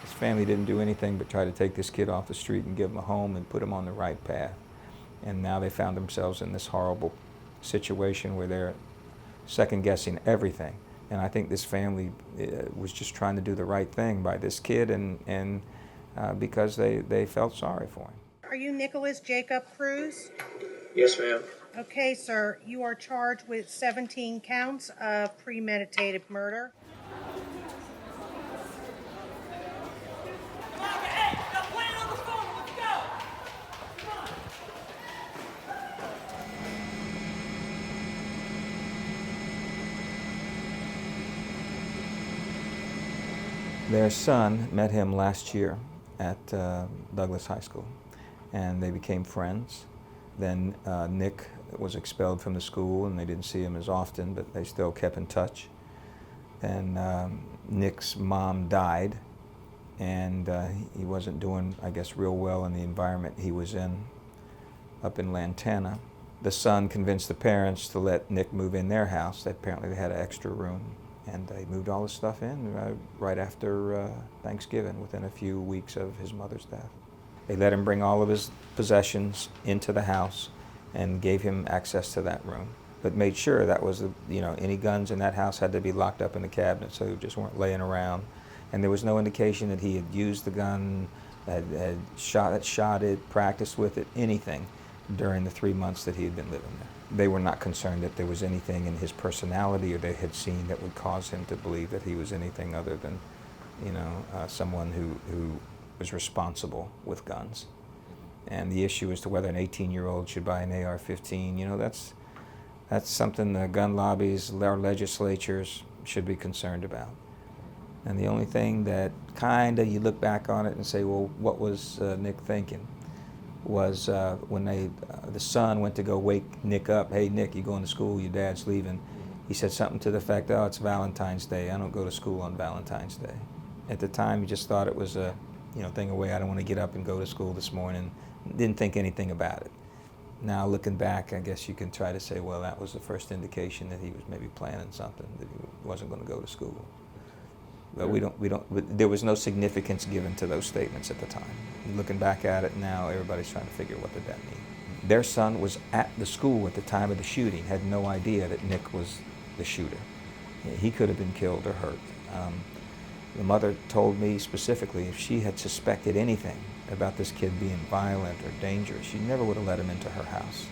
His family didn't do anything but try to take this kid off the street and give him a home and put him on the right path. And now they found themselves in this horrible situation where they're second-guessing everything. And I think this family was just trying to do the right thing by this kid, and because they felt sorry for him. Are you Nicholas Jacob Cruz? Yes, ma'am. Okay, sir. You are charged with 17 counts of premeditated murder. Their son met him last year at Douglas High School, and they became friends. Then Nick was expelled from the school, and they didn't see him as often, but they still kept in touch. And Nick's mom died, and he wasn't doing, I guess, real well in the environment he was in up in Lantana. The son convinced the parents to let Nick move in their house. Apparently they had an extra room, and they moved all his stuff in right after Thanksgiving, within a few weeks of his mother's death. They let him bring all of his possessions into the house and gave him access to that room, but made sure that was, any guns in that house had to be locked up in the cabinet so they just weren't laying around. And there was no indication that he had used the gun, had shot it, practiced with it, anything during the 3 months that he had been living there. They were not concerned that there was anything in his personality or they had seen that would cause him to believe that he was anything other than, someone who was responsible with guns. And the issue as to whether an 18-year-old should buy an AR-15, that's something the gun lobbies, our legislatures should be concerned about. And the only thing that you look back on it and say, well, what was Nick thinking? Was when the son went to go wake Nick up. Hey, Nick, you going to school? Your dad's leaving. He said something to the effect, oh, it's Valentine's Day. I don't go to school on Valentine's Day. At the time, he just thought it was a thing away. I don't want to get up and go to school this morning. Didn't think anything about it. Now, looking back, I guess you can try to say, well, that was the first indication that he was maybe planning something, that he wasn't going to go to school. But there was no significance given to those statements at the time. Looking back at it now, everybody's trying to figure what did that mean. Their son was at the school at the time of the shooting, had no idea that Nick was the shooter. He could have been killed or hurt. The mother told me specifically if she had suspected anything about this kid being violent or dangerous, she never would have let him into her house.